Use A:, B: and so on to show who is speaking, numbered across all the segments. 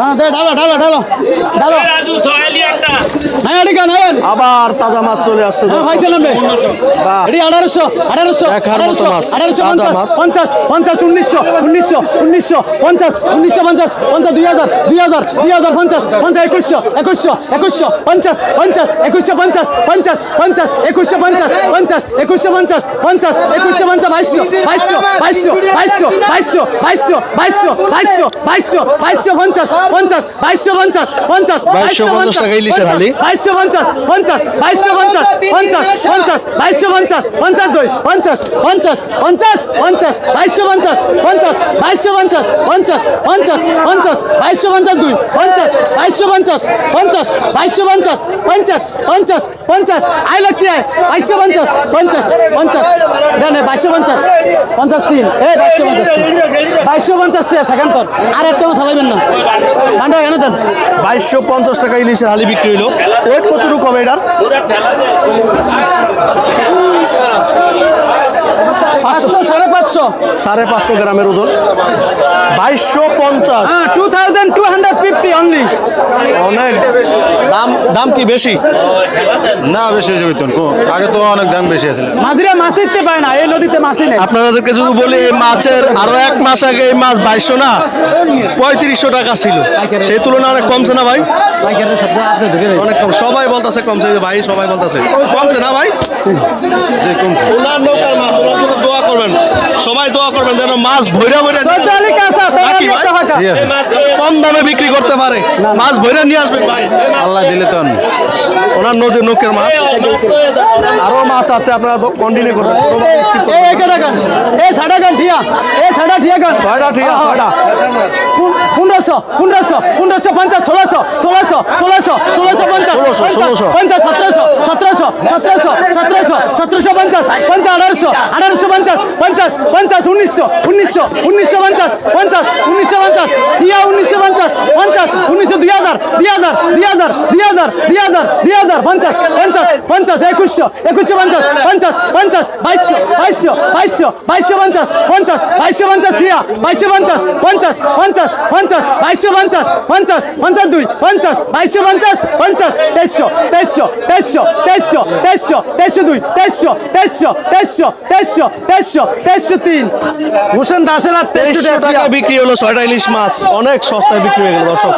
A: হ্যাঁ দে ঢালো ঢালো ঢালো ঢালো
B: আবার তাজা মাছ চলে আসছে
A: ভাই চলেন
B: বাহ।
A: এটি 1800 1800
B: দেখার মতো মাছ,
A: 1800
B: তাজা মাছ।
A: 50 50 1900 1900 1900 50 1950 50 2000 2000 2000 50 50 2100 2100 2100 50 50 2150 50 50 2150 50 2150 50 2150 2200 2200 2200 2200 2200 2200 2200 50 50 2250
B: 2250 টাকা ইলিশের হালি।
A: 2250 50 2250 50 50 2250 52 50 50 50 50 2250 50 2250 50 50 50 2252 50 2250 50 2250 50 50 50 আই লাখ কি 2250 50 50 জানে 2250 53 এই 2250 টাকা সেখানতর আর একটা মাছ চালাবেন না ঠান্ডা এনে দেন
B: 2250 টাকা ইলিশের হালি বিক্রি হইলো। ওয়েট কতটুকু কম এটার?
A: 500 550
B: 550 গ্রামের ওজন। 2250
A: 2250 অনলি
B: অনেক দাম। দাম কি বেশি?
C: না বেশি হয়েছে বেতন আগে তো অনেক দাম বেশি আছে।
A: মাঝিরা মাছ দিতে পায় না এই নদীতে মাছই নেই
B: আপনাদেরকে যদি বলি এই মাছের আরো এক মাস আগে এই মাছ 2200 না 3500 টাকা ছিল, সেই তুলনায় অনেক কমছে না ভাই?
A: পাইকারের সব জায়গায় আপনি ঢুকে
B: অনেক কম। সবাই বলতেছে কমছে যে ভাই, সবাই বলতেছে কমছে না ভাই? ওনার নৌকার মাছ, ওনার জন্য দোয়া করবেন, সবাই দোয়া করবেন যেন মাছ ভৈরা ভৈরা নাকি ভাই?
C: ঠিক আছে,
B: কম দামে বিক্রি করতে পারে, মাছ ভৈরা নিয়ে আসবেন ভাই।
C: আল্লাহ দিলে তো আমি
B: ওনার নদীর নৌকের মাছ। আরো মাছ আছে, আপনারা কন্টিনিউ করবেন।
A: এই একটা টাকা এই 60 টাকা ঠিয়া এই 60 ঠিয়া কান
B: ছয়টা ঠিক আছে, ছয়টা
A: 1500 1500 1550 1600 1600 1600 1650
B: 1600
A: 50 1700 1700 1700 1700 1750 1800 1850 50 50 1900 1900 1950 50 1950 ঠিয়া 1950 50 1900 2000 2000 2000 2000 2000 2000 50 50 50 2100 2150 50 50 2200 2200 2200 50 50 2250 ঠিয়া 2250 50 50 50 2250 50 52 50 2250 50 2300 2300 2300 2300 2300 2 2300 2300 2300 2300 2300 3 হোসেন দাসের আর
B: 2300 টাকা বিক্রি হলো 6টা ইলিশ মাছ। অনেক সস্তায় বিক্রি হয়ে গেল দর্শক,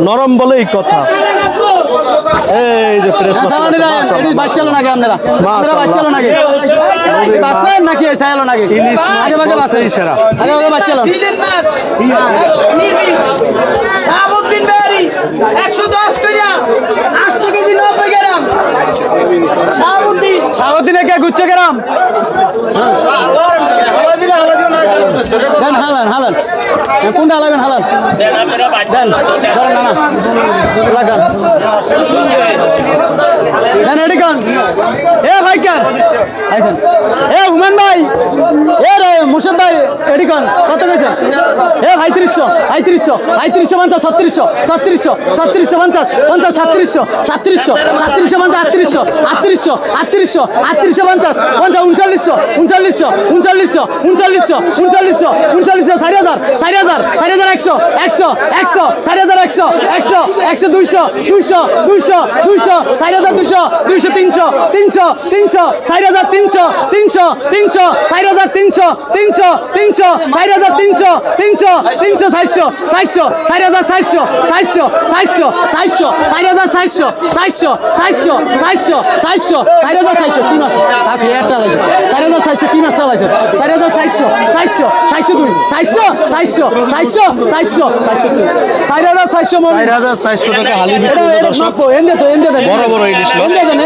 B: নরম বলেই কথা। এই যে ফ্রেশ মাছ
A: বাচ্চালো নাকি আপনারা
B: মাশাআল্লাহ।
A: বাচ্চালো নাকি বাচ্চালেন নাকি চাইলো নাকি
B: ইলিশ মাছ
A: আগে ভাগে বাচ্চা
B: বলতেই সেরা।
A: আগে ভাগে বাচ্চালো
D: শাহাবুদ্দিন বেরি 110 কইরা 8 কেজি 90 গ্রাম শাহাবুদ্দিন
A: সারাদিনে কে গুচ্ছ গ্রাম দেন হালান হালান কোনটা হালাবেন হালান দেন ধরেন না লাগান দেন রেডি কান এ ভাই কান আইছেন এ হুমান ভাই এ রে মুর্শিদ ভাই রেডি কান কত কইছে এ ভাই 300 ভাই 300 ভাই 350 3600 3600 3650 50 3700 3700 3750 3800 3800 3800 3850 50 3900 3900 3900 3900 4000 4000 4100 100 100 4100 100 100 200 200 200 200 4200 200 300 300 300 4300 300 300 4300 300 300 4300 300 300 400 400 4400 400 400 400 4400 400 400 400 400 4400 কি মাছ আপনি একটা লাইছে 4400 কি মাছটা লাইছে 4400 400 402 400 400 400 400 4400 মন
B: 4400 টাকা হালি বিক্রি হলো দর্শক।
A: এন্ডে তো এন্ডে দেন
B: বড় বড় ইলিশ মাছ।
A: এন্ডে দেন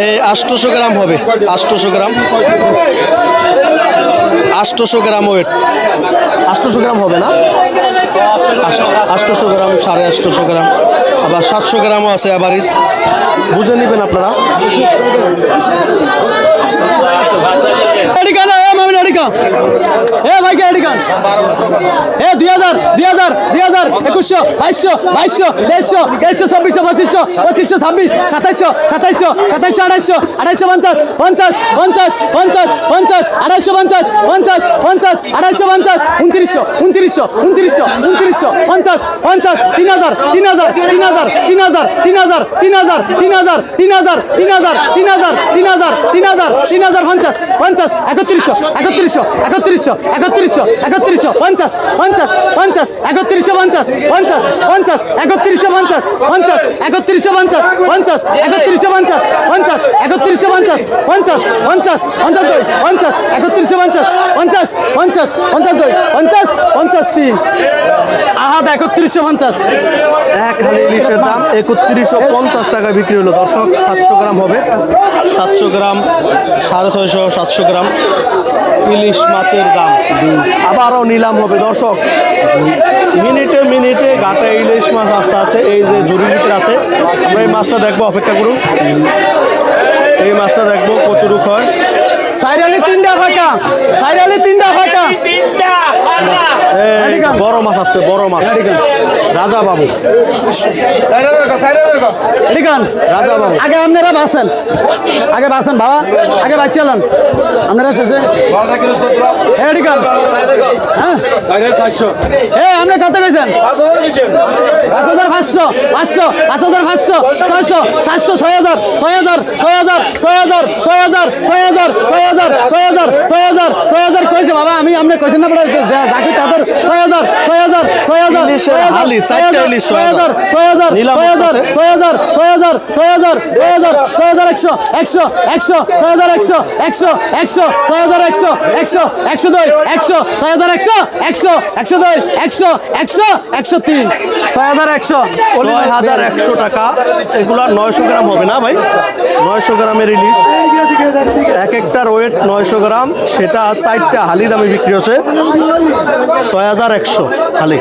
B: এই 800 গ্রাম হবে, 800 গ্রাম 800 গ্রাম ওয়েট। 800 গ্রাম হবে না, 800 গ্রাম 850 গ্রাম, আবার 700 গ্রামও আছে অ্যাভারেজ, বুঝে নেবেন আপনারা।
A: রেডি কানা মামি রেডি এডিকা এ ভাইকে এডিকান এ 2000 2000 2000 2100 2200 2200 2300 2400 2500 2500 2600 2700 2700 2800 50 50 50 50 250 50 50 250 2900 2900 2900 2900 50 50 3000 3000 3000 3000 3000 3000 3000 3000 3000 3000 3000 3000 3000 50 50 3100 3100 3100 3100 3100 50 50 50 3100 50 50 50 3100 50 50 3100 50 50 3100 50 50 3100 50 50 50 52 50 3100 50 50 50 52 50 53 আহাদ 3150
B: এক হালি ইলিশের দাম 3150 টাকা বিক্রি হলো দর্শক। 700 গ্রাম হবে, 700 গ্রাম 650 700 গ্রাম ইলিশ মাছের দাম। আবারও নিলাম হবে দর্শক। মিনিটে মিনিটে ঘাটে ইলিশ মাছ আসতে আছে, এই যে ঝুড়ির ভিতরে আছে। আমরা এই মাছটা দেখবো, অপেক্ষা করুন। এই মাছটা দেখবো কতটুক হয়।
A: সাইরালি 3টা ফাঁকা, সাইরালি 3টা ফাঁকা।
B: এই বড় মাছ আসছে, বড় মাছ। রাজা বাবু,
A: এডিকান
B: রাজা বাবু।
A: আগে আপনারা বাসেন, আগে বাসেন বাবা, আগে বাচ্চালান আপনারা শেষে এডিকান। হ্যাঁ এ আপনি কত গেছেন? 5500 500 5500 600 700 6000 6000 6000 6000 6000 6000 6000 6000 6000 6000 কইছে বাবা, আমি আপনি কইছেন না পড়া যাকে তাদের 6000 6000 6000
B: ইলিশের হালি, 4টা ইলিশ 6000
A: 6000
B: নিলাম
A: 6000
B: করতেছে।
A: 6000 6000 6000 6000 6100 100 100 6100 100 100 6100 100 102 100 6100 100 102 100 100 103 6100
B: 6100 টাকা। এগুলা 900 গ্রাম হবে না ভাই? 900 গ্রামের ইলিশ, এক একটার ওয়েট 900 গ্রাম। সেটা 4টা হালি দামে বিক্রি হচ্ছে 6100 হালি।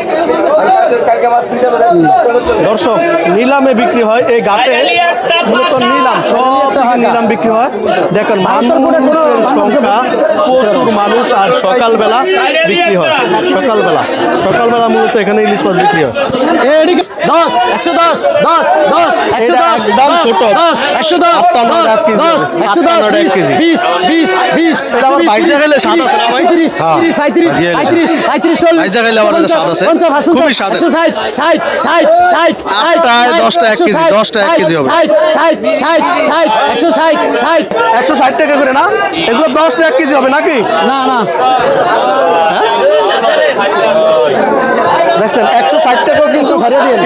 B: দর্শক, নিলামে বিক্রি হয় এই ঘাটে, মূলত নিলাম, সব থেকে নিলাম বিক্রি হয়। দেখেন মানুষের সংখ্যা প্রচুর মানুষ, আর সকালবেলা বিক্রি হয়। সকালবেলা মূলত এখানে ইলিশ মাছ বিক্রি হয়।
A: এদিকে 10 110 10 10
B: এটা
A: 110
B: একদম ছোট।
A: 10 110
B: 58 এক কেজি
A: 10
B: হবে।
A: 110
B: 58 এক কেজি।
A: 20 20 20
B: এটা আবার বাইজা গেলে স্বাদ আছে না ভাই?
A: 30 30 35 35 35
B: বাইজা গেলে আবার এটা স্বাদ আছে।
A: 50
B: খুবই স্বাদ।
A: 60 60 60 60
B: আটটায় 10টা 1 কেজি, 10টা 1 কেজি হবে।
A: 60 60 60 60 160 60
B: 160 টাকা করে না? এগুলো 10টা 1 কেজি হবে নাকি?
A: না না
B: দেখছেন 160 টাকাও কিন্তু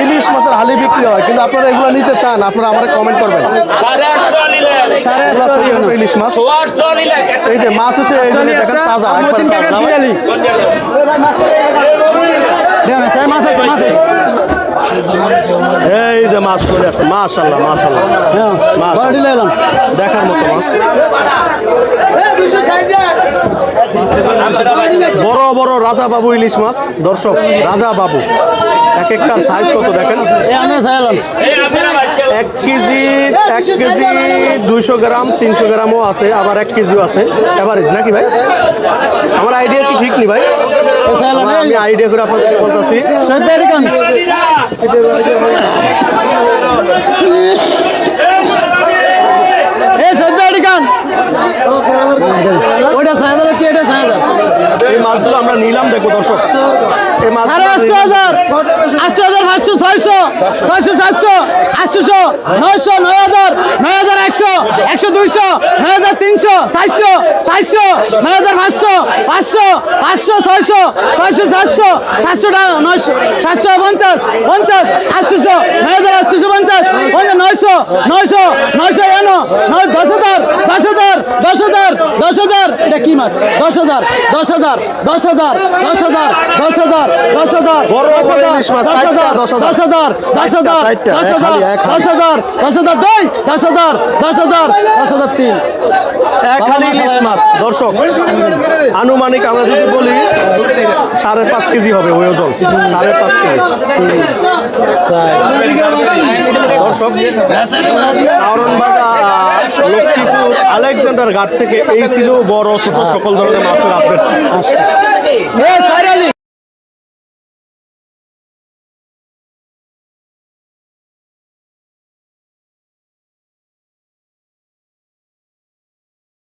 B: ইলিশ মাছের হালি বিক্রি হয়। কিন্তু আপনারা এগুলো নিতে চান, আপনারা আমাকে কমেন্ট করবেন।
A: সাড়ে
B: এগুলো ছোট ছোট ইলিশ মাছ। এই যে মাছ হচ্ছে, এই যে দেখেন তাজা, একবার তাজা না ভাই?
A: দেখুন স্যার মাছ আছে মাছ আছে
B: এই যে মাছ চলে আসছে, মাশাআল্লাহ মাশাআল্লাহ।
A: হ্যাঁ
B: মাছ
A: বড় ডিলে এলাম
B: দেখার মতো মাছ। বড় বড় রাজা বাবু ইলিশ মাছ দর্শক, রাজা বাবু। এক একটার সাইজ কত দেখেন।
A: এই আমরা চাইলাম
B: 1 কেজি 200 গ্রাম 300 গ্রামও আছে, আবার 1 কেজিও আছে। এভারেজ নাকি ভাই? আমার আইডিয়া কি ঠিক নেই ভাই?
A: চাইলাম
B: আমি আইডিয়া করে আপনাদের বলতেছি।
A: শহীদ আরিকান এই শহীদ আরিকান ওইটা 6000 হচ্ছে, এটা 6000
B: এই মাছগুলো আমরা নিলাম, দেখো দর্শক। এই মাছ
A: 8000 8000 500 600 600 700 800 900 9000 9100 100 200 9300 400 400 9500 500 500 600 600 700 700 টাকা 900 750 50 800 9850 900 900 900 এনো 10000 10000 10000 10000 এটা কি মাছ 10000 10000 10000 10000 10000 10000
B: বড় বড় ইলিশ মাছ, 60টা 10,000
A: 10000 10000
B: 60টা, এক
A: 10000
B: হালি, এক হালি।
A: 10000 10000 দুই 10000 10000 10000 তিন
B: এক হালি ইলিশ মাছ দর্শক, আনুমানিক আমরা যদি বলি 5.5 কেজি হবে ওই ওজন, 5.5 কেজি। দর্শক, কারণবাগা লক্ষ্মীপুর আলেকজান্ডার ঘাট থেকে এই ছিল বড় ছোট সকল ধরনের মাছের আপডেট।
A: এ সাইরালি